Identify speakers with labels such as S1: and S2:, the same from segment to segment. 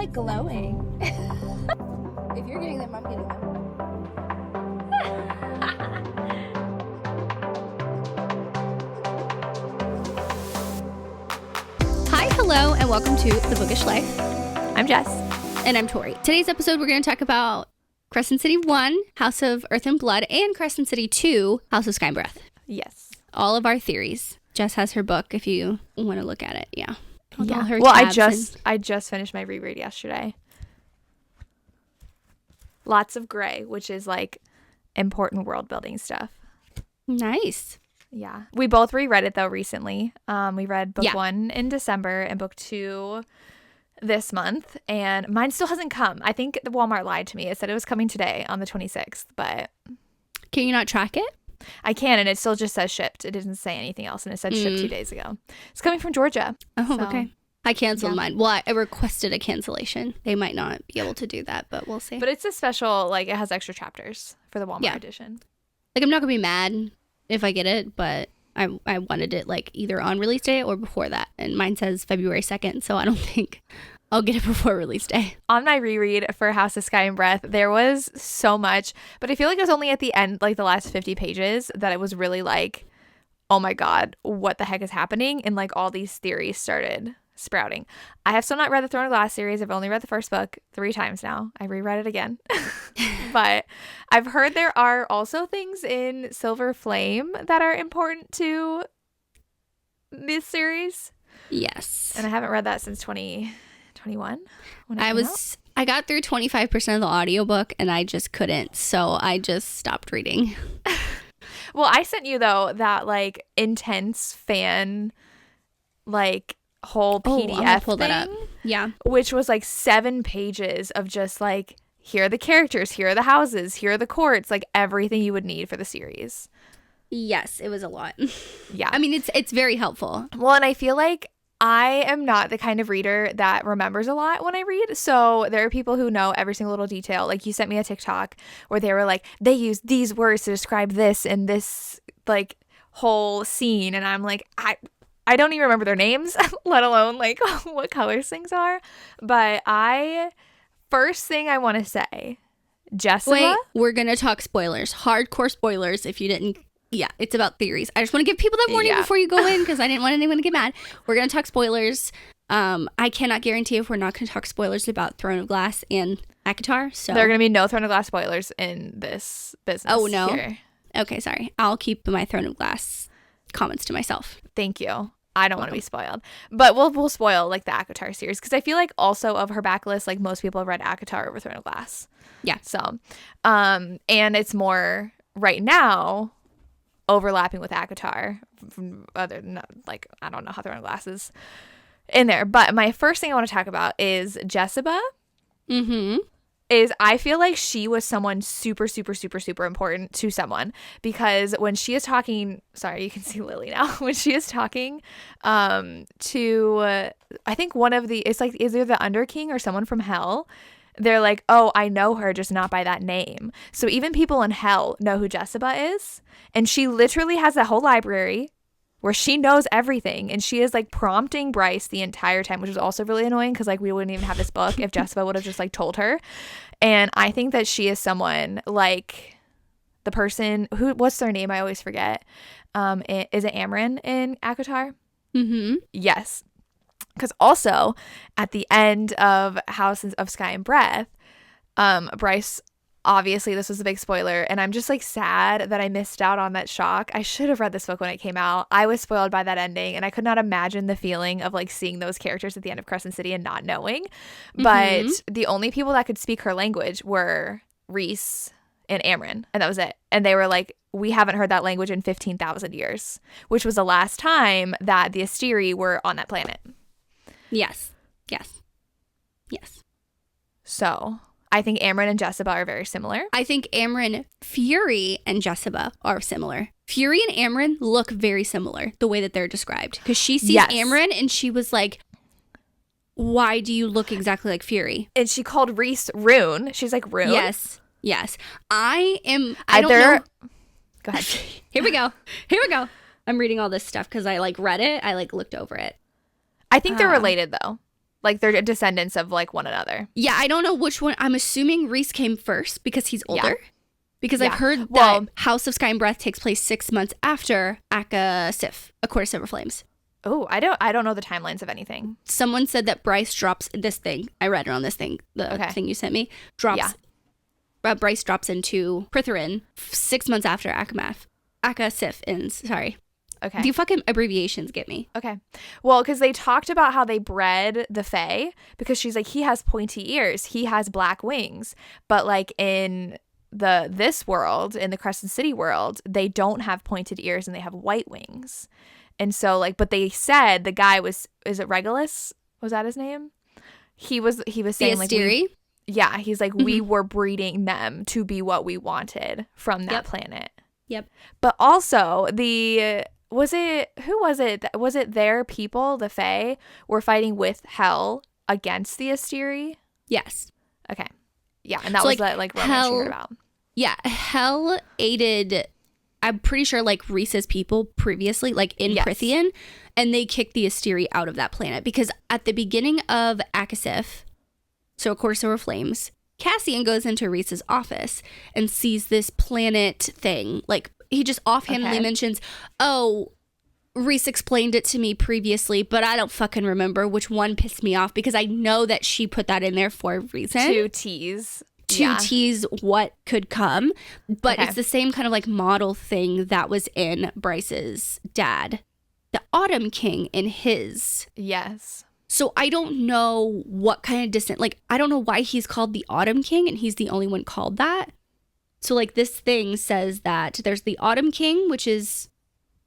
S1: like glowing. If you're getting them, I'm getting them. Hi, hello, and welcome to The Bookish Life.
S2: I'm Jess.
S1: And I'm Tori. Today's episode, we're going to talk about Crescent City 1, House of Earth and Blood, and Crescent City 2, House of Sky and Breath.
S2: Yes.
S1: All of our theories. Jess has her book if you want to look at it. Yeah.
S2: Well, I just finished my reread yesterday. Lots of gray, which is like important world building stuff.
S1: Nice.
S2: Yeah. We both reread it though recently. We read book 1 in December and book 2 this month, and mine still hasn't come. I think the Walmart lied to me. It said it was coming today on the 26th, but
S1: can you not track it?
S2: I can, and it still just says shipped. It didn't say anything else, and it said shipped 2 days ago. It's coming from Georgia.
S1: Oh, so. Okay. I canceled mine. Well, I requested a cancellation. They might not be able to do that, but we'll see.
S2: But it's a special, like, it has extra chapters for the Walmart edition.
S1: Like, I'm not going to be mad if I get it, but I wanted it, like, either on release day or before that. And mine says February 2nd, so I don't think I'll get it before release day.
S2: On my reread for House of Sky and Breath, there was so much, but I feel like it was only at the end, like the last 50 pages, that it was really like, oh my God, what the heck is happening? And like all these theories started sprouting. I have still not read the Throne of Glass series. I've only read the first book 3 times now. I reread it again. But I've heard there are also things in Silver Flame that are important to this series.
S1: Yes.
S2: And I haven't read that since 2021.
S1: I got through 25% of the audiobook and I just couldn't. So I just stopped reading.
S2: Well, I sent you though that like intense fan like whole PDF
S1: pull
S2: thing,
S1: that up. Yeah,
S2: which was like 7 pages of just like, here are the characters, here are the houses, here are the courts, like everything you would need for the series.
S1: Yes, it was a lot.
S2: Yeah,
S1: I mean it's very helpful.
S2: Well, and I feel like I am not the kind of reader that remembers a lot when I read. So there are people who know every single little detail. Like you sent me a TikTok where they were like, they use these words to describe this and this like whole scene, and I'm like, I don't even remember their names, let alone like what colors things are. But first thing I want to say, Jessica.
S1: Wait, we're going to talk spoilers. Hardcore spoilers if you didn't. Yeah, it's about theories. I just want to give people that warning before you go in because I didn't want anyone to get mad. We're going to talk spoilers. I cannot guarantee if we're not going to talk spoilers about Throne of Glass and ACOTAR. So
S2: there are going to be no Throne of Glass spoilers in this business.
S1: Oh, no?
S2: Here.
S1: Okay, sorry. I'll keep my Throne of Glass comments to myself.
S2: Thank you. I don't want to be spoiled, but we'll spoil like the ACOTAR series because I feel like also of her backlist, like most people have read ACOTAR over Throne of Glass.
S1: Yeah.
S2: So, and it's more right now overlapping with ACOTAR. Other than like I don't know how Throne of Glass is in there, but my first thing I want to talk about is Jessica.
S1: Mm-hmm.
S2: Is I feel like she was someone super, super, super, super important to someone because when she is talking, sorry, you can see Lily now. When she is talking to, I think one of the, it's like either the Under King or someone from Hell. They're like, oh, I know her, just not by that name. So even people in Hell know who Jessica is. And she literally has a whole library where she knows everything, and she is like prompting Bryce the entire time, which is also really annoying because like we wouldn't even have this book if Jessica would have just like told her. And I think that she is someone like the person who, what's their name? I always forget. Is it Amren in ACOTAR?
S1: Mm-hmm.
S2: Yes. Because also at the end of House of Sky and Breath, Bryce, obviously this was a big spoiler, and I'm just like sad that I missed out on that shock. I should have read this book when it came out. I was spoiled by that ending, and I could not imagine the feeling of like seeing those characters at the end of Crescent City and not knowing. But the only people that could speak her language were Rhys and Amren, and that was it. And they were like, we haven't heard that language in 15,000 years, which was the last time that the Asteri were on that planet.
S1: Yes.
S2: So I think Amren and Jessica are very similar.
S1: I think Amren, Fury, and Jessica are similar. Fury and Amren look very similar, the way that they're described. Because she sees Amren and she was like, why do you look exactly like Fury?
S2: And she called Rhys Rune. She's like, Rune?
S1: Yes. I don't know.
S2: Go ahead.
S1: Here we go. I'm reading all this stuff because I like read it. I like looked over it.
S2: I think they're related though. Like they're descendants of like one another.
S1: Yeah, I don't know which one. I'm assuming Rhys came first because he's older.
S2: Yeah.
S1: Because I've heard that House of Sky and Breath takes place 6 months after Aka Sif, A Court of Silver Flames.
S2: Oh, I don't know the timelines of anything.
S1: Someone said that Bryce drops this thing. I read it on this thing, the thing you sent me. Bryce drops into Prythurin 6 months after Aka Sif ends. Sorry.
S2: Okay.
S1: Do fucking abbreviations get me?
S2: Okay. Well, because they talked about how they bred the Fae, because she's like, he has pointy ears, he has black wings, but like in this world, in the Crescent City world, they don't have pointed ears and they have white wings. And so like, but they said the guy is it Regulus? Was that his name? He was saying like, he's like, we were breeding them to be what we wanted from that planet.
S1: Yep.
S2: But also was it their people, the Fae, were fighting with Hell against the Asteri?
S1: Yes.
S2: Okay. Yeah, and that was that like romance you heard about.
S1: Yeah, Hell aided, I'm pretty sure, like Rhys's people previously, like in Prythian, and they kicked the Asteri out of that planet because at the beginning of Akasif, so A Court of Silver Flames, Cassian goes into Rhys's office and sees this planet thing. Like, he just offhandedly mentions, oh, Rhys explained it to me previously, but I don't fucking remember which one pissed me off because I know that she put that in there for a reason.
S2: To tease
S1: what could come. But it's the same kind of like model thing that was in Bryce's dad, the Autumn King, in his.
S2: Yes.
S1: So I don't know what kind of distant, like, I don't know why he's called the Autumn King and he's the only one called that. So like this thing says that there's the Autumn King, which is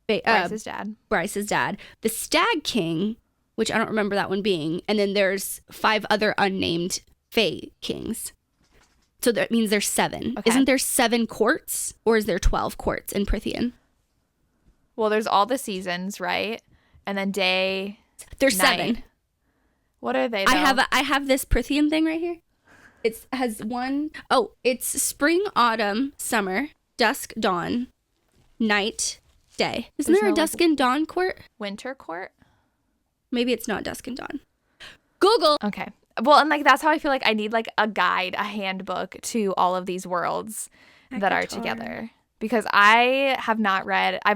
S1: Bryce's dad, the Stag King, which I don't remember that one being, and then there's 5 other unnamed Fae Kings. So that means there's 7. Okay. Isn't there 7 courts, or is there 12 courts in Prythian?
S2: Well, there's all the seasons, right? And then day.
S1: There's
S2: night.
S1: 7.
S2: What are they? Though?
S1: I have this Prythian thing right here. It has one. Oh, it's spring, autumn, summer, dusk, dawn, night, day. Isn't there a dusk and dawn court?
S2: Winter court?
S1: Maybe it's not dusk and dawn. Google.
S2: Okay. Well, and like that's how I feel like I need like a guide, a handbook to all of these worlds that are together. Because I've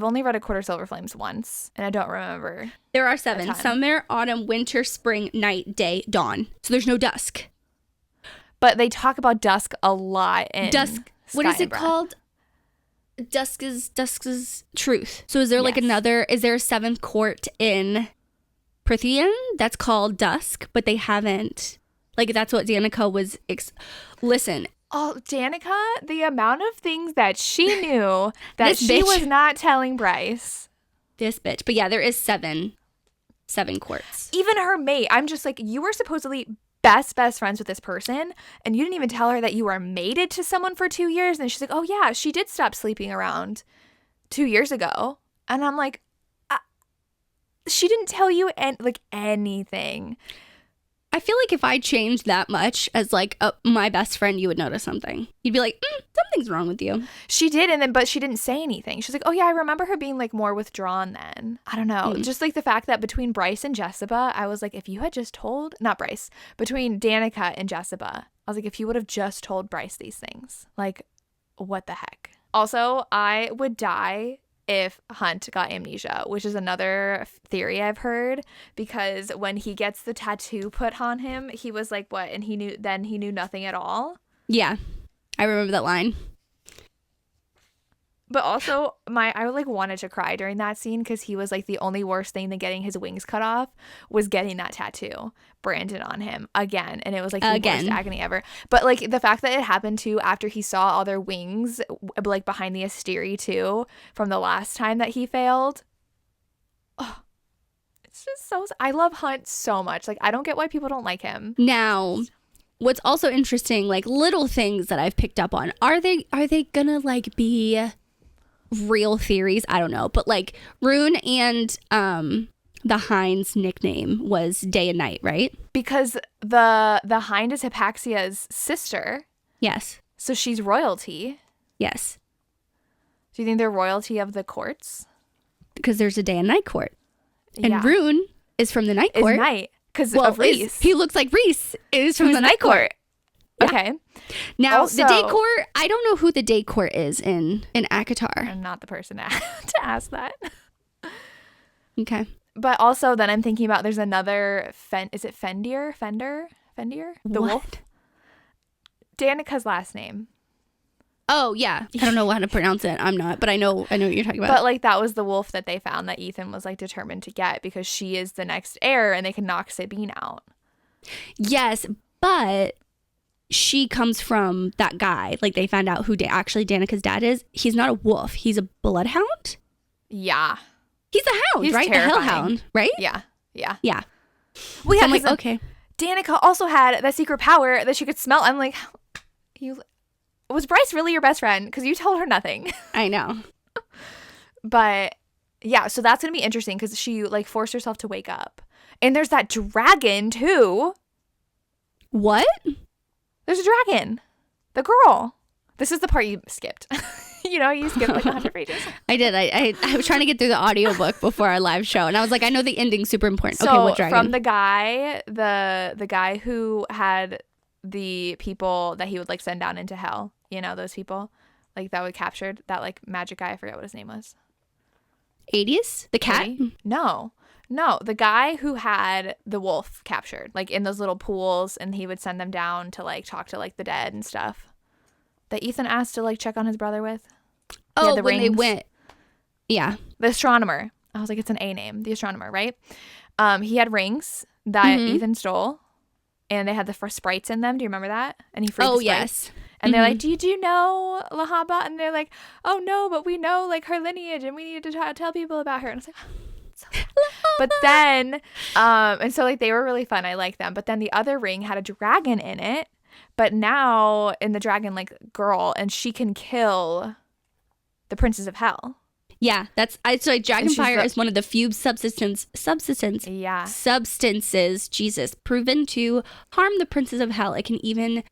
S2: only read A Court of Silver Flames once, and I don't remember.
S1: There are 7. Summer, autumn, winter, spring, night, day, dawn. So there's no dusk.
S2: But they talk about dusk a lot in
S1: dusk. What is it called? Dusk is truth. So is there like is there a 7th court in Prythian that's called Dusk, but they haven't, like, that's what Danica was listen.
S2: Oh, Danica, the amount of things that she knew that she was not telling Bryce.
S1: This bitch. But yeah, there is 7 courts.
S2: Even her mate, I'm just like, you were supposedly best friends with this person, and you didn't even tell her that you were mated to someone for 2 years. And she's like, oh yeah, she did stop sleeping around 2 years ago. And I'm like, she didn't tell you anything.
S1: I feel like if I changed that much as like my best friend, you would notice something. You'd be like, something's wrong with you.
S2: She did, but she didn't say anything. She's like, oh yeah, I remember her being like more withdrawn then. I don't know. Just like the fact that between Bryce and Jessica, I was like, if you had just told, not Bryce, between Danica and Jessica, I was like, if you would have just told Bryce these things, like, what the heck? Also, I would die if Hunt got amnesia, which is another theory I've heard, because when he gets the tattoo put on him, he was like, what? And he knew nothing at all.
S1: Yeah. I remember that line.
S2: But also, I like wanted to cry during that scene because he was like the only worst thing than getting his wings cut off was getting that tattoo branded on him again, and it was like the worst agony ever. But like the fact that it happened too after he saw all their wings like behind the Asteri too from the last time that he failed. Oh, it's just so. I love Hunt so much. Like I don't get why people don't like him.
S1: Now, what's also interesting, like little things that I've picked up on, are they gonna like be real theories? I don't know, but like Rune and the Hind's nickname was Day and Night, right?
S2: Because the Hind is Hypaxia's sister.
S1: Yes.
S2: So she's royalty.
S1: Yes.
S2: Do you think they're royalty of the courts?
S1: Because there's a Day and Night court, and Rune is from the Night court.
S2: Is Night. Because of Rhys.
S1: He looks like Rhys. It is from the Night Court.
S2: Yeah. Okay.
S1: Now,
S2: Also,
S1: the day court, I don't know who the day court is in ACOTAR.
S2: I'm not the person to ask that.
S1: Okay.
S2: But also then I'm thinking about there's another, is it Fendir? The wolf? Danica's last name.
S1: Oh, yeah. I don't know how to pronounce it. I'm not, but I know what you're talking about.
S2: But like that was the wolf that they found that Ethan was like determined to get because she is the next heir and they can knock Sabine out.
S1: Yes, but she comes from that guy. Like they found out who actually Danica's dad is. He's not a wolf. He's a bloodhound.
S2: Yeah.
S1: He's a hound,
S2: He's
S1: right?
S2: terrifying.
S1: The hellhound, right?
S2: Yeah.
S1: Yeah.
S2: Well, yeah,
S1: So I'm like, okay.
S2: Danica also had that secret power that she could smell. I'm like, was Bryce really your best friend? Because you told her nothing.
S1: I know.
S2: But yeah, so that's going to be interesting because she like forced herself to wake up. And there's that dragon too.
S1: What?
S2: There's a dragon. The girl. This is the part you skipped. You skipped like 100 pages.
S1: I did. I was trying to get through the audiobook before our live show, and I was like, I know the ending's super important.
S2: So
S1: okay, what dragon?
S2: From the guy, the guy who had the people that he would like send down into hell, those people like that would captured, that like magic guy, I forget what his name was.
S1: 80s? The cat?
S2: No, the guy who had the wolf captured, like in those little pools, and he would send them down to like talk to like the dead and stuff. That Ethan asked to like check on his brother with.
S1: Oh,
S2: the
S1: when
S2: rings.
S1: they went. Yeah.
S2: The astronomer. I was like, it's an A name. The astronomer, right? He had rings that Ethan stole, and they had the first sprites in them. Do you remember that? And he freed the sprites.
S1: Yes.
S2: And they're like, do you know Lahaba? And they're like, oh, no, but we know like her lineage, and we need to try to tell people about her. And I was like, so but then, and so like they were really fun. I like them. But then the other ring had a dragon in it. But now in the dragon like girl, and she can kill the princes of hell.
S1: Yeah, so dragonfire is one of the few substances, Jesus, proven to harm the princes of hell. It can even,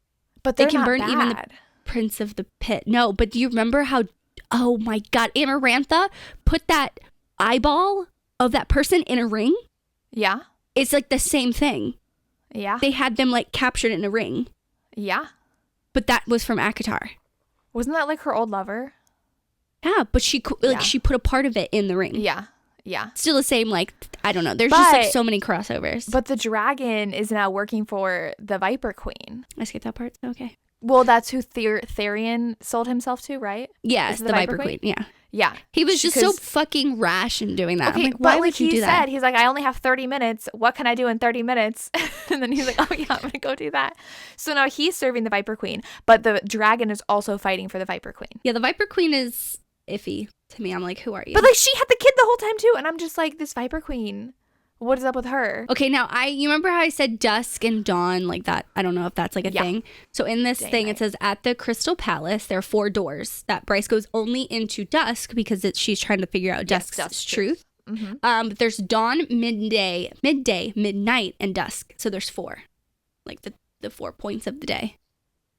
S2: but they
S1: can burn even the prince of the pit. No, but do you remember how, oh my God, Amarantha put that eyeball of that person in a ring?
S2: Yeah.
S1: It's like the same thing.
S2: Yeah.
S1: They had them like captured in a ring.
S2: Yeah.
S1: But that was from ACOTAR.
S2: Wasn't that like her old lover?
S1: Yeah, but she put a part of it in the ring.
S2: Yeah.
S1: Still the same, like, I don't know. There's just like so many crossovers.
S2: But the dragon is now working for the Viper Queen.
S1: I skipped that part. Okay.
S2: Well, that's who Therian sold himself to, right?
S1: Yes, the Viper Queen. Yeah.
S2: Yeah.
S1: He was just so fucking rash in doing that.
S2: Okay,
S1: I'm like, why would you do that?
S2: He's like, I only have 30 minutes. What can I do in 30 minutes? And then he's like, oh yeah, I'm going to go do that. So now he's serving the Viper Queen, but the dragon is also fighting for the Viper Queen.
S1: Yeah, the Viper Queen is iffy to me. I'm like, who are you?
S2: But like she had the kid the whole time too. And I'm just like, this Viper Queen, what is up with her?
S1: Okay, now you remember how I said dusk and dawn like that? I don't know if that's like a thing. So in this thing, it says at the Crystal Palace, there are 4 doors that Bryce goes only into dusk because she's trying to figure out dusk's truth. Mm-hmm. But there's dawn, midday, midnight, and dusk. So there's 4, like the 4 points of the day.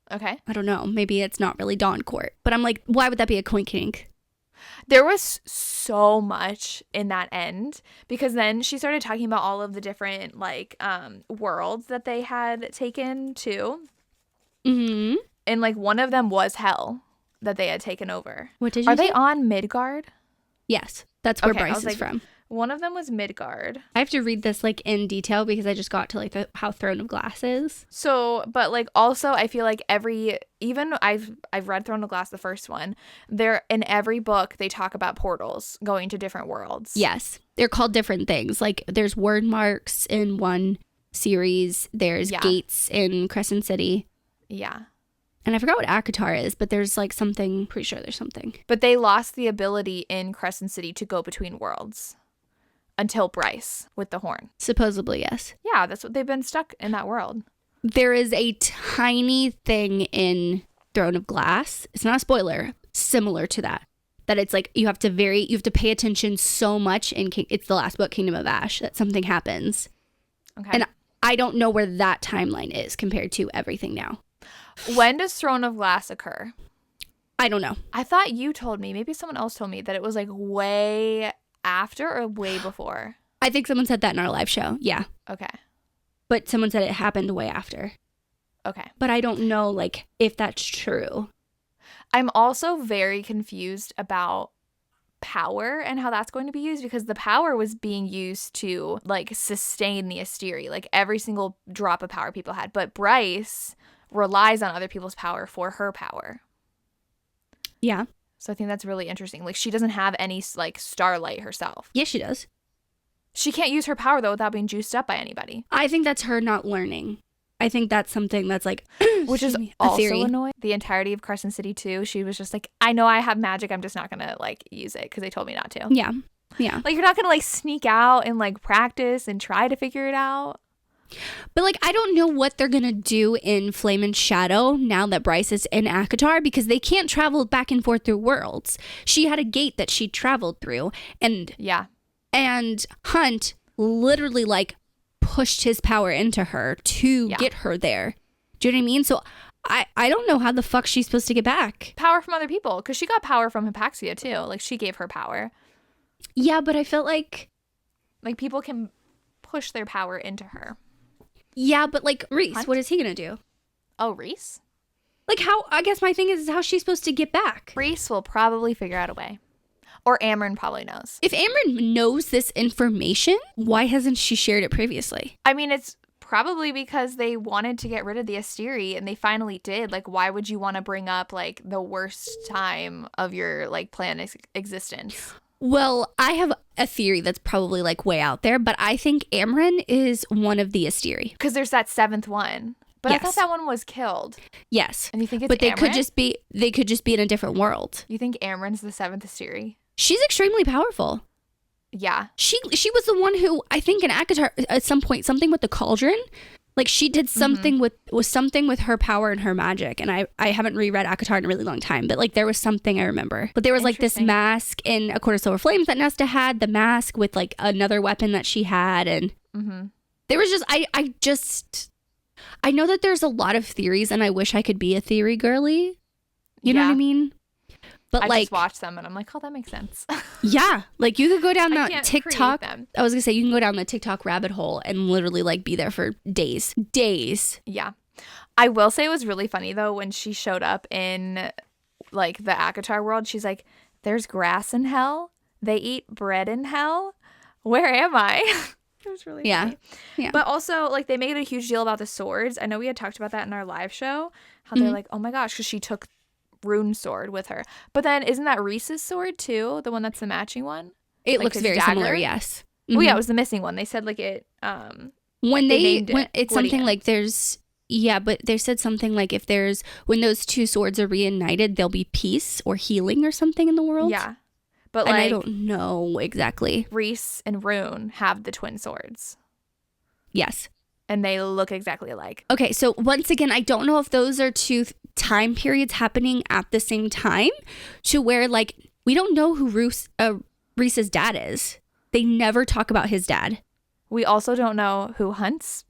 S2: Okay.
S1: I don't know. Maybe it's not really dawn court, but I'm like, why would that be a coin kink?
S2: There was so much in that end because then she started talking about all of the different like worlds that they had taken too. Mm-hmm. And like one of them was hell that they had taken over.
S1: What did you say?
S2: Are they on Midgard?
S1: Yes. That's where Bryce is from.
S2: One of them was Midgard.
S1: I have to read this like in detail because I just got to like how Throne of Glass is.
S2: So, but like also I feel like even I've read Throne of Glass, the first one. There in every book they talk about portals going to different worlds.
S1: Yes, they're called different things. Like there's word marks in one series. There's gates in Crescent City.
S2: Yeah.
S1: And I forgot what ACOTAR is, but there's like something. Pretty sure there's something.
S2: But they lost the ability in Crescent City to go between worlds. Until Bryce with the horn.
S1: Supposedly, yes.
S2: Yeah, that's what they've been stuck in that world.
S1: There is a tiny thing in Throne of Glass. It's not a spoiler. Similar to that. That it's like you have to pay attention so much in it's the last book, Kingdom of Ash, that something happens. Okay. And I don't know where that timeline is compared to everything now.
S2: When does Throne of Glass occur?
S1: I don't know.
S2: I thought you told me, maybe someone else told me that it was like way after or way before?
S1: I think someone said that in our live show. Yeah.
S2: Okay.
S1: But someone said it happened way after.
S2: Okay.
S1: But I don't know, like, if that's true.
S2: I'm also very confused about power and how that's going to be used, because the power was being used to, like, sustain the Asteri, like every single drop of power people had. But Bryce relies on other people's power for her power.
S1: Yeah.
S2: So I think that's really interesting. Like, she doesn't have any, like, starlight herself.
S1: Yes, she does.
S2: She can't use her power, though, without being juiced up by anybody.
S1: I think that's her not learning. I think that's something that's like,
S2: which is also annoying. The entirety of Crescent City 2, she was just like, I know I have magic, I'm just not gonna, like, use it because they told me not to.
S1: Yeah. Yeah.
S2: Like, you're not gonna, like, sneak out and, like, practice and try to figure it out.
S1: But, like, I don't know what they're gonna do in Flame and Shadow now that Bryce is in ACOTAR, because they can't travel back and forth through worlds. She had a gate that she traveled through, and Hunt literally, like, pushed his power into her to get her there. Do you know what I mean? So I don't know how the fuck she's supposed to get back.
S2: Power from other people, because she got power from Hypaxia too. Like, she gave her power.
S1: Yeah, but I felt like
S2: people can push their power into her.
S1: Yeah, but, like, Reese, Hunt? What is he gonna do?
S2: Oh, Reese?
S1: Like, how, I guess my thing is how she's supposed to get back.
S2: Reese will probably figure out a way. Or Amryn probably knows.
S1: If Amryn knows this information, why hasn't she shared it previously?
S2: I mean, it's probably because they wanted to get rid of the Asteri, and they finally did. Like, why would you want to bring up, like, the worst time of your, like, planet's existence?
S1: Well, I have a theory that's probably, like, way out there, but I think Amryn is one of the Asteri.
S2: Because there's that 7th one. But yes. I thought that one was killed.
S1: Yes.
S2: And you think it's
S1: But they
S2: Amryn?
S1: could just be in a different world.
S2: You think Amryn's the 7th Asteri?
S1: She's extremely powerful.
S2: Yeah.
S1: She was the one who, I think in ACOTAR at some point, something with the cauldron, like, she did something with her power and her magic. And I haven't reread ACOTAR in a really long time, but, like, there was something I remember. But there was, like, this mask in A Court of Silver Flames that Nesta had, the mask with, like, another weapon that she had. And there was just, I know that there's a lot of theories, and I wish I could be a theory girly. You know what I mean? But,
S2: I just watch them and I'm like, oh, that makes sense.
S1: Yeah. Like, you could go down that TikTok. I was going to say, you can go down the TikTok rabbit hole and literally, like, be there for days. Days.
S2: Yeah. I will say it was really funny, though, when she showed up in, like, the ACOTAR world. She's like, there's grass in hell. They eat bread in hell. Where am I? It was really funny. Yeah. But also, like, they made a huge deal about the swords. I know we had talked about that in our live show. How they're like, oh, my gosh, because she took rune sword with her. But then isn't that Reese's sword too, the one that's the matching one?
S1: It looks very similar. Yes.
S2: Oh yeah, it was the missing one. They said, like, it
S1: when it's something like there's but they said something like when those two swords are reunited, there'll be peace or healing or something in the world.
S2: Yeah, but, like,
S1: I don't know exactly.
S2: Reese and Rune have the twin swords.
S1: Yes.
S2: And they look exactly alike.
S1: Okay, so once again, I don't know if those are two time periods happening at the same time, to where, like, we don't know who Reese's dad is. They never talk about his dad.
S2: We also don't know who Hunt's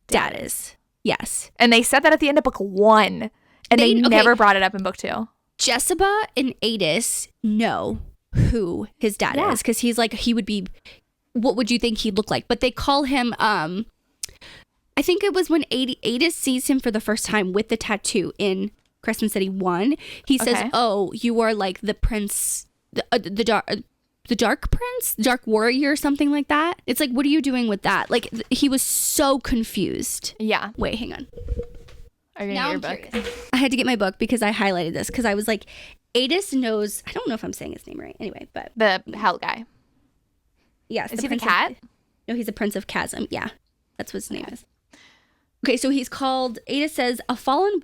S2: dad is.
S1: Yes.
S2: And they said that at the end of book 1. And they never brought it up in book 2.
S1: Jessica and Adis know who his dad is, because he's like, he would be, what would you think he'd look like? But they call him, I think it was when Adis sees him for the first time with the tattoo in Crescent City 1. He says, oh, you are like the prince, the dark prince, dark warrior, or something like that. It's like, what are you doing with that? Like, he was so confused. Yeah. Wait, hang on.
S2: Are you going to get your book?
S1: I had to get my book because I highlighted this, because I was like, Adis knows, I don't know if I'm saying his name right. Anyway, but.
S2: The hell guy.
S1: Yes.
S2: Is he the cat?
S1: No, he's the Prince of Chasm. Yeah. That's what his name is. Okay, so he's called, Ada says, a fallen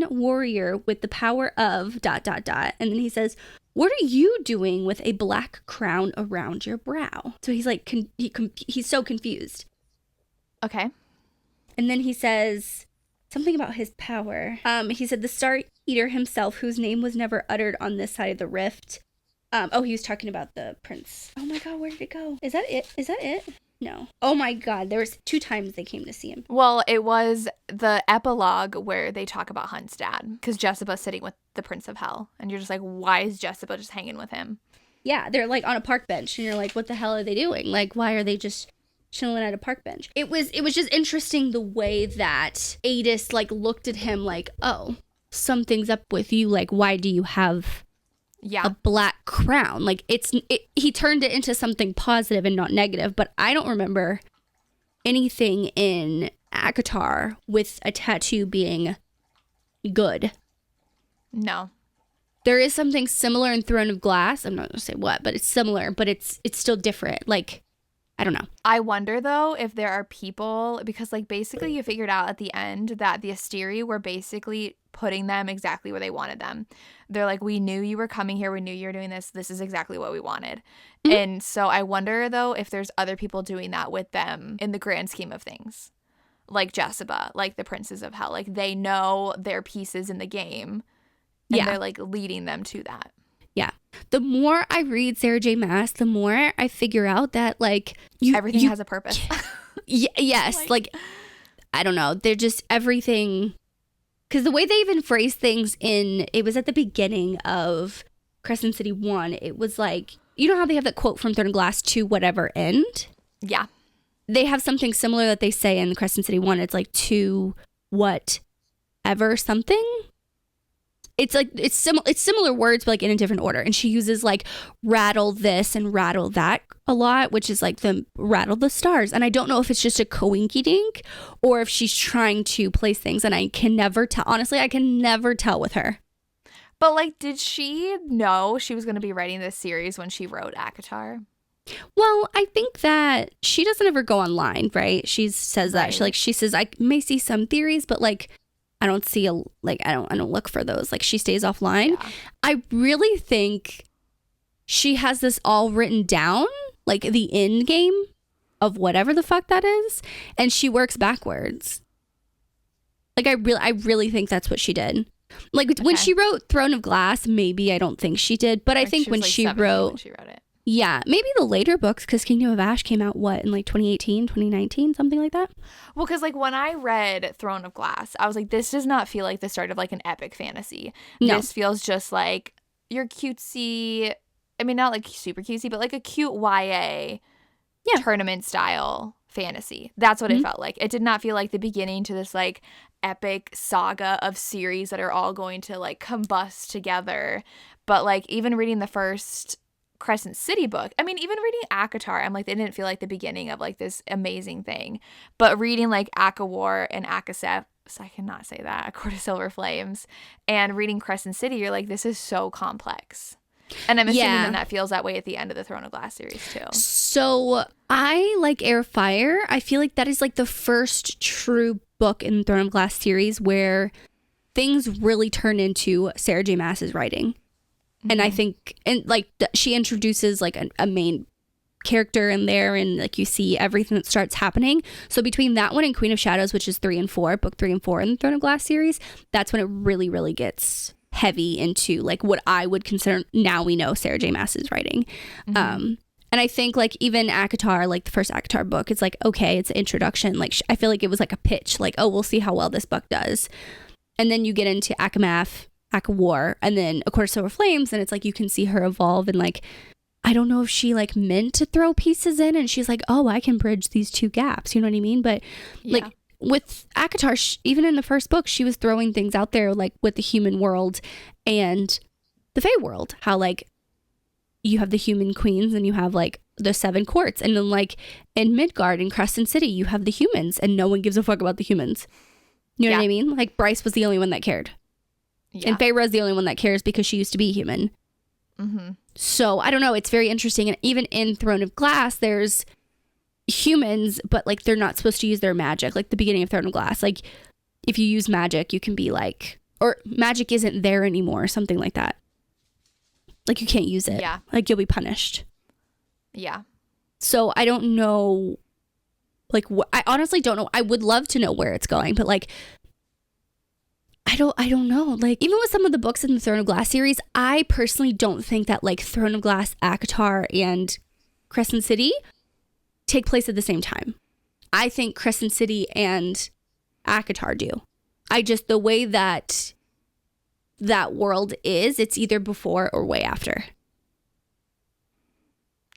S1: warrior with the power of ... And then he says, what are you doing with a black crown around your brow? So he's like, he's so confused.
S2: Okay.
S1: And then he says something about his power. He said the Star Eater himself, whose name was never uttered on this side of the rift. He was talking about the prince. Oh my God, where did it go? Is that it? No. Oh my God, there was 2 times they came to see him.
S2: Well, it was the epilogue where they talk about Hunt's dad, because Jessica's sitting with the Prince of Hell, and you're just like, why is Jessica just hanging with him?
S1: Yeah, they're like on a park bench, and you're like, what the hell are they doing? Like, why are they just chilling at a park bench. It was just interesting the way that Adis like looked at him like, oh, something's up with you. Like, why do you have a black crown? Like, he turned it into something positive and not negative. But I don't remember anything in ACOTAR with a tattoo being good.
S2: No.
S1: There is something similar in Throne of Glass. I'm not going to say what, but it's similar, but it's still different. Like, I don't know.
S2: I wonder, though, if there are people, because, like, basically you figured out at the end that the Asteri were basically putting them exactly where they wanted them. They're like, we knew you were coming here. We knew you were doing this. This is exactly what we wanted. Mm-hmm. And so I wonder, though, if there's other people doing that with them in the grand scheme of things. Like Jessica, like the Princes of Hell. Like, they know their pieces in the game. And they're, like, leading them to that.
S1: Yeah. The more I read Sarah J. Maas, the more I figure out that, like...
S2: everything has a purpose.
S1: Yes. Like, I don't know. They're just everything... Because the way they even phrase things it was at the beginning of Crescent City 1. It was like... You know how they have that quote from Throne of Glass, to whatever end? Yeah. They have something similar that they say in Crescent City 1. It's like, to whatever something... It's like it's similar words, but like in a different order. And she uses like rattle this and rattle that a lot, which is like the rattle the stars. And I don't know if it's just a coinky dink or if she's trying to place things. And I can never tell. Honestly, I can never tell with her.
S2: But like, did she know she was going to be writing this series when she wrote ACOTAR?
S1: Well, I think that she doesn't ever go online, right? She says that she says I may see some theories, but like. I don't see I don't look for those. Like, she stays offline. Yeah. I really think she has this all written down, like the end game of whatever the fuck that is, and she works backwards. Like, I really think that's what she did. Like, when she wrote Throne of Glass, maybe I don't think she did, but I think when she wrote it. Yeah, maybe the later books, because Kingdom of Ash came out, in like 2018, 2019, something like that?
S2: Well, because like when I read Throne of Glass, I was like, this does not feel like the start of like an epic fantasy. No. This feels just like your cutesy, I mean, not like super cutesy, but like a cute YA tournament style fantasy. That's what it felt like. It did not feel like the beginning to this like epic saga of series that are all going to like combust together. But like even reading the first Crescent City book, I mean, even reading ACOTAR, I'm like, they didn't feel like the beginning of like this amazing thing. But reading like ACOWAR and ACOSEP, so I cannot say that, A Court of Silver Flames, and reading Crescent City, you're like, this is so complex. And I'm assuming that feels that way at the end of the Throne of Glass series too.
S1: So I like Air Fire. I feel like that is like the first true book in the Throne of Glass series where things really turn into Sarah J. Maas's writing. And I think, and like she introduces like a main character in there, and like you see everything that starts happening. So between that one and Queen of Shadows, which is 3 and 4, book 3 and 4 in the Throne of Glass series, that's when it really, really gets heavy into like what I would consider, now we know, Sarah J. Maas's writing. And I think like even ACOTAR, like the first ACOTAR book, it's like, okay, it's an introduction. Like I feel like it was like a pitch, like, oh, we'll see how well this book does. And then you get into ACOMAF, ACOWAR, and then A Court of Silver Flames, and it's like you can see her evolve, and like I don't know if she like meant to throw pieces in and she's like, oh, I can bridge these two gaps, you know what I mean? But like with ACOTAR, even in the first book, she was throwing things out there like with the human world and the Fae world, how like you have the human queens and you have like the 7 courts, and then like in Midgard and Crescent City you have the humans and no one gives a fuck about the humans, you know what I mean? Like Bryce was the only one that cared. And Feyre's the only one that cares because she used to be human. So I don't know. It's very interesting. And even in Throne of Glass, there's humans, but like they're not supposed to use their magic. Like the beginning of Throne of Glass, like if you use magic, you can be like, or magic isn't there anymore, or something like that. Like you can't use it. Yeah. Like you'll be punished. Yeah. So I don't know. Like I honestly don't know. I would love to know where it's going, but like I don't know. Like even with some of the books in the Throne of Glass series, I personally don't think that like Throne of Glass, ACOTAR, and Crescent City take place at the same time. I think Crescent City and ACOTAR do. I just, the way that that world is, it's either before or way after.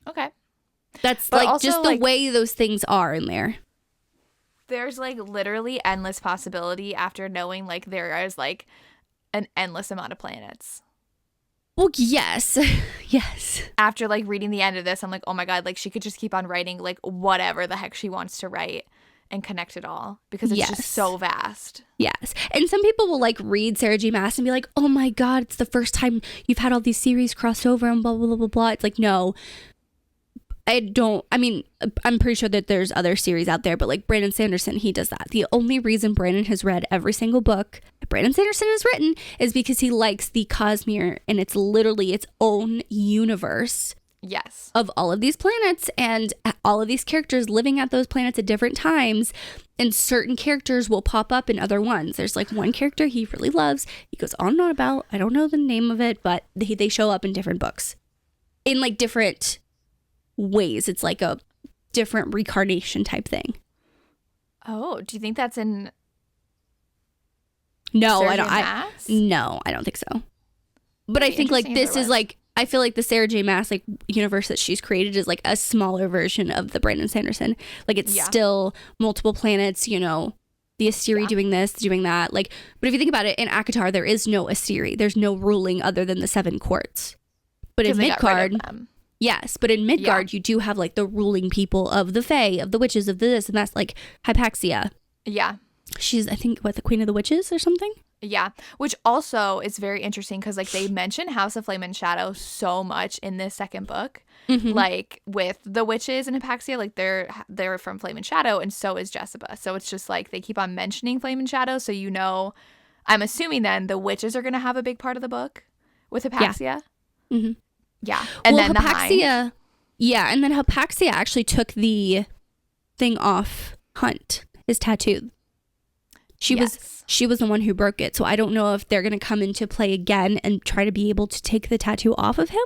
S2: Okay.
S1: That's
S2: But
S1: like
S2: also,
S1: just the
S2: like,
S1: way those things are in there.
S2: there's like literally endless possibility after knowing like there is like an endless amount of planets.
S1: Well, yes. Yes.
S2: After like reading the end of this, I'm like, oh my God, like she could just keep on writing like whatever the heck she wants to write and connect it all because it's just so vast.
S1: Yes. And some people will like read Sarah J. Maas and be like, oh my God, it's the first time you've had all these series crossed over and blah, blah, blah, blah, blah. It's like, no. I'm pretty sure that there's other series out there, but like Brandon Sanderson, he does that. The only reason Brandon has read every single book that Brandon Sanderson has written is because he likes the Cosmere, and it's literally its own universe.
S2: Yes.
S1: Of all of these planets and all of these characters living at those planets at different times, and certain characters will pop up in other ones. There's like one character he really loves. He goes on and on about, I don't know the name of it, but they show up in different books in like different ways. It's like a different reincarnation type thing.
S2: Oh, do you think that's in
S1: No,
S2: Sarah
S1: I don't.
S2: J. Maas?
S1: No, I don't think so. But I think like this is like, I feel like the Sarah J. Maas like universe that she's created is like a smaller version of the Brandon Sanderson. Like it's still multiple planets, you know, the Asteri doing this, doing that. Like, but if you think about it, in ACOTAR there is no Asteri. There's no ruling other than the 7 courts. But in Midgard, yes, but in Midgard you do have like the ruling people of the Fae, of the witches, of this, and that's like Hypaxia.
S2: Yeah.
S1: She's, I think, what, the Queen of the Witches or something?
S2: Yeah, which also is very interesting because like they mention House of Flame and Shadow so much in this second book. Mm-hmm. Like with the witches and Hypaxia, like they're from Flame and Shadow, and so is Jessica. So it's just like they keep on mentioning Flame and Shadow, so you know, I'm assuming then the witches are going to have a big part of the book with Hypaxia.
S1: Yeah. Mm-hmm.
S2: Yeah, and then
S1: Hypaxia, and then Hypaxia actually took the thing off Hunt, his tattoo. She was the one who broke it. So I don't know if they're going to come into play again and try to be able to take the tattoo off of him.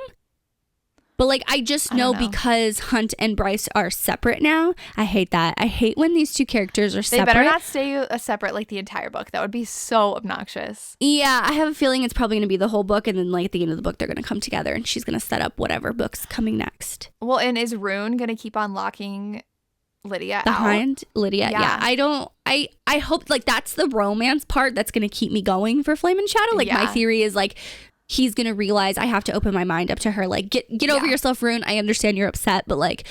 S1: But like, I just know because Hunt and Bryce are separate now. I hate that. I hate when these two characters are separate.
S2: They better not stay separate like the entire book. That would be so obnoxious.
S1: Yeah, I have a feeling it's probably going to be the whole book. And then like at the end of the book, they're going to come together and she's going to set up whatever book's coming next.
S2: Well, and is Rune going to keep on locking Lydia
S1: behind Lydia? Yeah. I hope like that's the romance part that's going to keep me going for Flame and Shadow. Like my theory is like he's going to realize I have to open my mind up to her. Like get over yourself, Rune. I understand you're upset, but like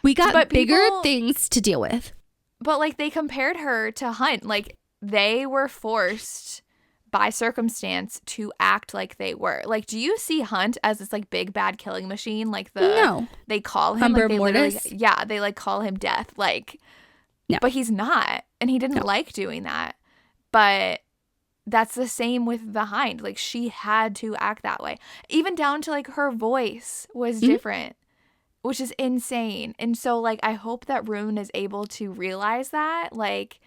S1: we got bigger things to deal with.
S2: But like they compared her to Hunt. Like they were forced by circumstance to act like they were. Like, do you see Hunt as this like big bad killing machine? Like they call him
S1: Humber
S2: like,
S1: Mortis.
S2: They like call him death. Like,
S1: no.
S2: But he's not, and he didn't like doing that. But that's the same with the Hind. Like she had to act that way, even down to like her voice was different, which is insane. And so like I hope that Rune is able to realize that like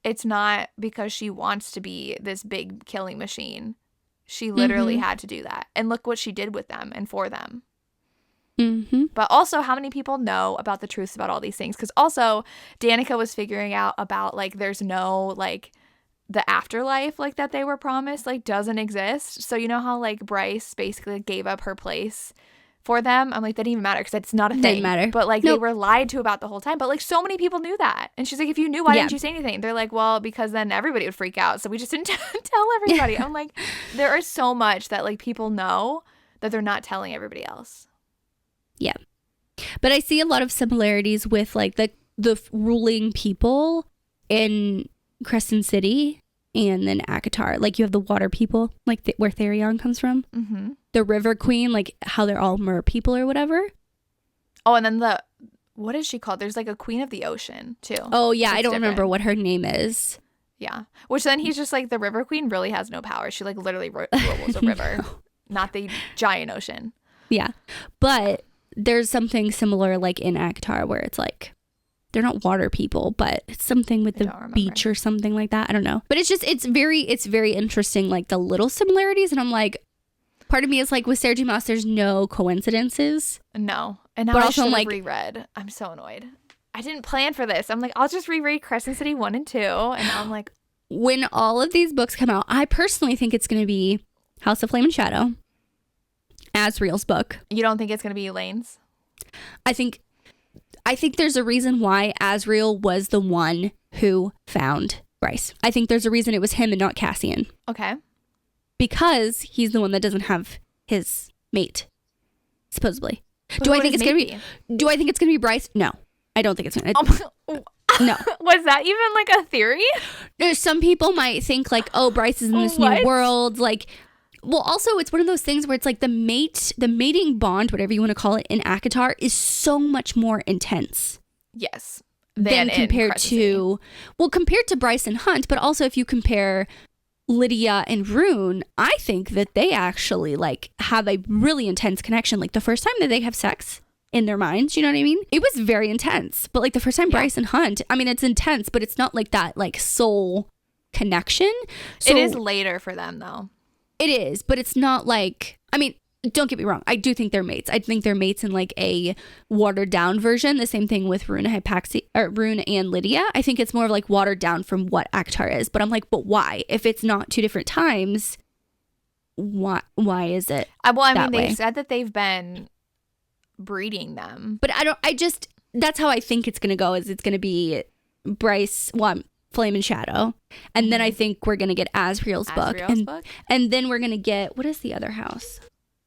S2: it's not because she wants to be this big killing machine. She literally had to do that. And look what she did with them and for them. Mm-hmm. But also, how many people know about the truths about all these things? Because also, Danica was figuring out about, like, there's no, like, the afterlife, like, that they were promised, like, doesn't exist. So you know how, like, Bryce basically gave up her place for them? I'm like, that didn't even matter because it's not a thing.
S1: Didn't matter.
S2: But, like, they were lied to about the whole time. But, like, so many people knew that. And she's like, if you knew, why didn't you say anything? They're like, well, because then everybody would freak out. So we just didn't tell everybody. I'm like, there is so much that, like, people know that they're not telling everybody else.
S1: Yeah. But I see a lot of similarities with like the ruling people in Crescent City and then ACOTAR. Like you have the water people, like where Therion comes from. Mm-hmm. The River Queen, like how they're all mer people or whatever.
S2: Oh, and then what is she called? There's like a Queen of the Ocean too.
S1: Oh yeah, I don't remember what her name is.
S2: Yeah. Which then he's just like, the River Queen really has no power. She like literally rules a river, not the giant ocean.
S1: Yeah. But there's something similar like in ACOTAR where it's like they're not water people, but it's something with the beach or something like that. I don't know. But it's very interesting, like the little similarities. And I'm like, part of me is like with Sarah J. Maas, there's no coincidences.
S2: No. And now I should have reread. I'm so annoyed. I didn't plan for this. I'm like, I'll just reread Crescent City 1 and 2. And I'm like,
S1: when all of these books come out, I personally think it's going to be House of Flame and Shadow. Asriel's book.
S2: You don't think it's going to be Elaine's?
S1: I think I think there's a reason why Azriel was the one who found Bryce. I think there's a reason it was him and not Cassian.
S2: Okay.
S1: Because he's the one that doesn't have his mate, supposedly.
S2: But do I think it's
S1: gonna be Bryce? No, I don't think it's gonna. No.
S2: Was that even like a theory?
S1: Some people might think like, oh, Bryce is in this new world. Like, well, also it's one of those things where it's like the mating bond, whatever you want to call it, in ACOTAR is so much more intense.
S2: Yes.
S1: Than compared to Bryce and Hunt, but also if you compare Lydia and Rune, I think that they actually like have a really intense connection. Like the first time that they have sex in their minds, you know what I mean? It was very intense. But like the first time Bryce and Hunt, I mean, it's intense, but it's not like that like soul connection. So,
S2: it is later for them though.
S1: It is, but it's not like, I mean, don't get me wrong. I do think they're mates. I think they're mates in like a watered down version. The same thing with Rune and Lydia. I think it's more of like watered down from what ACOTAR is. But I'm like, but why? If it's not two different times, why is it?
S2: They said that they've been breeding them.
S1: But that's how I think it's going to go, is it's going to be Bryce, Flame and Shadow. And then I think we're going to get Azriel's book. And then we're going to get, what is the other house?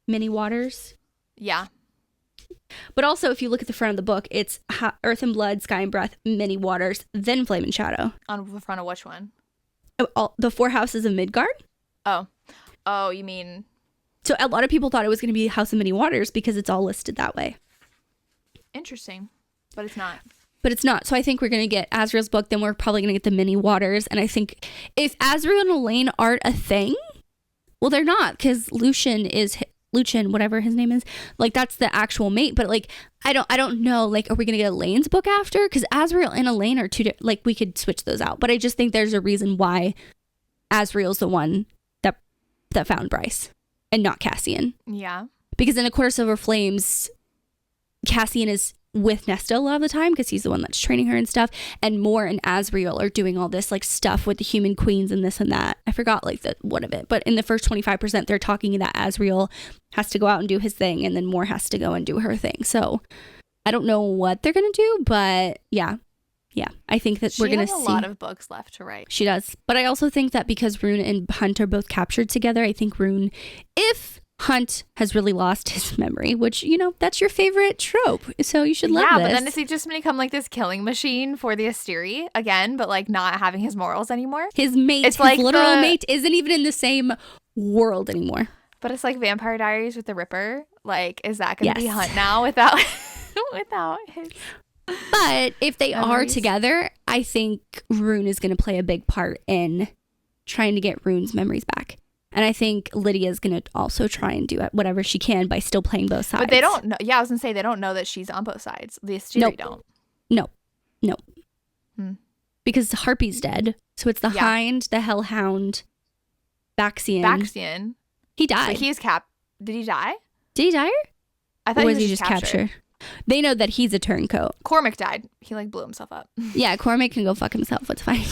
S1: Many Waters.
S2: Yeah.
S1: But also, if you look at the front of the book, it's Earth and Blood, Sky and Breath, Many Waters, then Flame and Shadow.
S2: On the front of which one?
S1: The 4 houses of Midgard.
S2: Oh, you mean...
S1: So a lot of people thought it was going to be House of Many Waters because it's all listed that way.
S2: Interesting. But it's not.
S1: But it's not. So I think we're going to get Azriel's book, then we're probably going to get the Many Waters. And I think if Azriel and Elaine aren't a thing, well, they're not, because Lucian, whatever his name is, like that's the actual mate. But like, I don't know, like, are we going to get Elaine's book after? Because Azriel and Elaine are two, like we could switch those out. But I just think there's a reason why Azriel's the one that found Bryce and not Cassian.
S2: Yeah. Because
S1: in A Quarter Silver Flames, Cassian is with Nesta a lot of the time because he's the one that's training her and stuff, and Mor and Azriel are doing all this like stuff with the human queens and this and that. I forgot like the what of it, but in the first 25% they're talking that Azriel has to go out and do his thing and then Mor has to go and do her thing. So I don't know what they're gonna do, but yeah, I think that we're gonna see
S2: a lot of books left to write.
S1: She does. But I also think that because Rune and Hunt are both captured together, I think Rune, if Hunt has really lost his memory, which, you know, that's your favorite trope, so you should love this.
S2: Yeah, but then does he just become like this killing machine for the Asteri again, but like not having his morals anymore?
S1: His mate, his literal mate, isn't even in the same world anymore.
S2: But it's like Vampire Diaries with the Ripper. Like, is that going to be Hunt now without his...
S1: But if they are together, I think Rune is going to play a big part in trying to get Rune's memories back. And I think Lydia's going to also try and do whatever she can by still playing both sides.
S2: But they don't know. Yeah, I was going to say they don't know that she's on both sides. The Asteri don't.
S1: No. Because Harpy's dead. So it's the Hind, the Hellhound, Baxian. He died.
S2: So he's Did he die?
S1: Did he die?
S2: I thought
S1: or was he just captured? They know that he's a turncoat.
S2: Cormac died. He like blew himself up.
S1: Yeah, Cormac can go fuck himself. It's fine.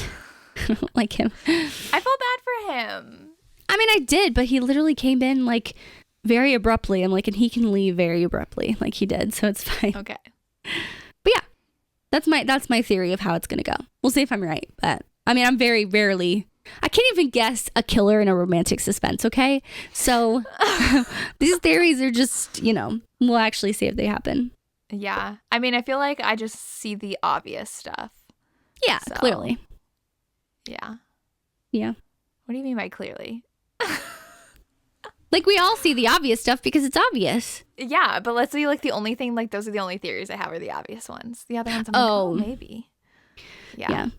S1: I don't like him.
S2: I felt bad for him.
S1: I mean, I did, but he literally came in like very abruptly. I'm like, and he can leave very abruptly, like he did. So it's fine.
S2: Okay.
S1: But yeah, that's my theory of how it's gonna go. We'll see if I'm right. But I mean, I'm very rarely. I can't even guess a killer in a romantic suspense. Okay, so these theories are just, you know, we'll actually see if they happen.
S2: Yeah, I mean, I feel like I just see the obvious stuff.
S1: Yeah, so, clearly.
S2: Yeah.
S1: What
S2: do you mean by clearly?
S1: Like, we all see the obvious stuff because it's obvious.
S2: Yeah, but let's see, like, the only thing, like, those are the only theories I have are the obvious ones. The other ones, I'm like, oh, maybe. Yeah.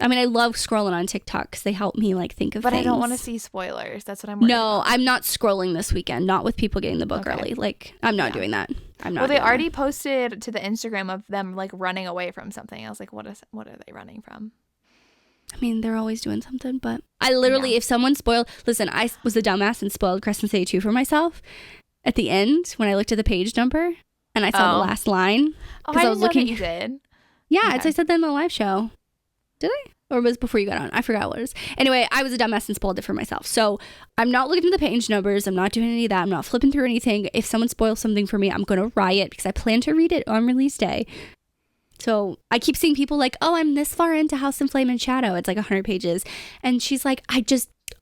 S2: I
S1: mean, I love scrolling on TikTok because they help me, like, think of things.
S2: But I don't want to see spoilers. That's what I'm worried about.
S1: I'm not scrolling this weekend. Not with people getting the book early. Like, I'm not doing that. I'm not.
S2: Well, they already posted to the Instagram of them, like, running away from something. I was like, what are they running from?
S1: I mean, they're always doing something, but I literally, if someone spoiled... Listen, I was a dumbass and spoiled Crescent City 2 for myself at the end when I looked at the page number and I saw the last line.
S2: Oh, I was looking. Know that you did.
S1: Yeah, I said that in the live show. Did I? Or was it before you got on? I forgot what it was. Anyway, I was a dumbass and spoiled it for myself. So I'm not looking at the page numbers. I'm not doing any of that. I'm not flipping through anything. If someone spoils something for me, I'm going to riot because I plan to read it on release day. So I keep seeing people like, oh, I'm this far into House and Flame and Shadow. It's like 100 pages. And she's like,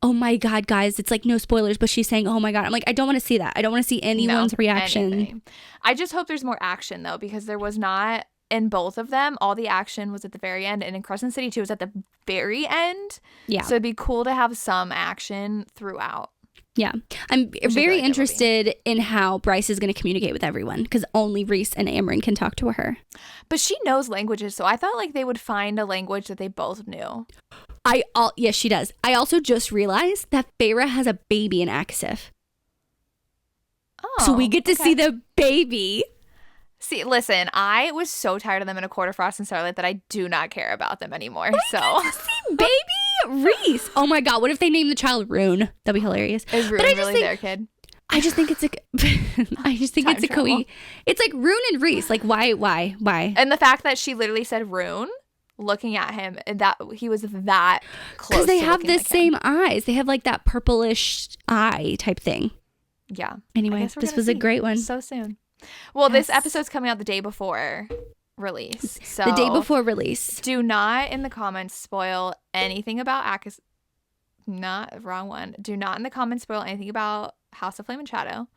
S1: oh my God, guys, it's like no spoilers, but she's saying, oh my God. I'm like, I don't want to see that. I don't want to see anyone's reaction.
S2: Anything. I just hope there's more action though, because there was not in both of them. All the action was at the very end, and in Crescent City 2 was at the very end. Yeah. So it'd be cool to have some action throughout.
S1: Yeah. I'm very interested in how Bryce is going to communicate with everyone, because only Reese and Amryn can talk to her.
S2: But she knows languages, so I thought like they would find a language that they both knew.
S1: Yes, she does. I also just realized that Feyre has a baby in Akasif.
S2: Oh,
S1: so we get to see the baby.
S2: See, listen, I was so tired of them in A Court of Frost and Starlight that I do not care about them anymore.
S1: We get to see baby Reese. Oh my God, what if they name the child Rune? That'd be hilarious.
S2: Is Rune really their kid?
S1: I just think it's a Koei. It's like Rune and Reese. Like why?
S2: And the fact that she literally said Rune, looking at him, and that he was that close.
S1: Because they have the same eyes. They have like that purplish eye type thing.
S2: Yeah.
S1: Anyway, this was a great one.
S2: So soon. Well, This episode's coming out the day before release. So
S1: the day before release.
S2: Do not in the comments spoil anything about wrong one. Do not in the comments spoil anything about House of Flame and Shadow.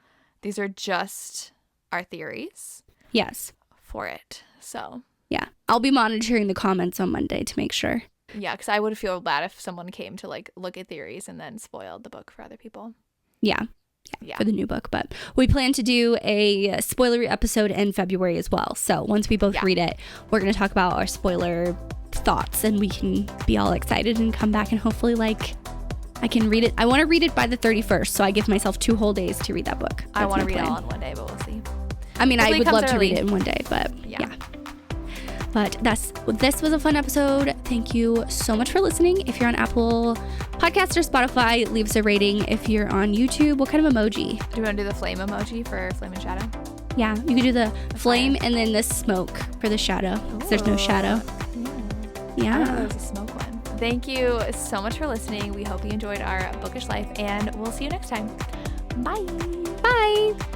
S2: These are just our theories.
S1: Yes.
S2: For it. So.
S1: Yeah. I'll be monitoring the comments on Monday to make sure.
S2: Yeah, because I would feel bad if someone came to like look at theories and then spoiled the book for other people.
S1: Yeah. For the new book. But we plan to do a spoilery episode in February as well. So once we both read it, we're going to talk about our spoiler thoughts, and we can be all excited and come back and hopefully I can read it. I want to read it by the 31st, so I give myself 2 whole days to read that book.
S2: I want to read it all in one day, but we'll see.
S1: I mean, I would love to read it in one day, but yeah. But this was a fun episode. Thank you so much for listening. If you're on Apple Podcasts or Spotify, leave us a rating. If you're on YouTube, what kind of emoji?
S2: Do you want to do the flame emoji for Flame and Shadow?
S1: Yeah, you could do the flame and then the smoke for the shadow, because there's no shadow. Yeah.
S2: That was a smoke one. Thank you so much for listening. We hope you enjoyed our Bookish Life, and we'll see you next time. Bye.
S1: Bye.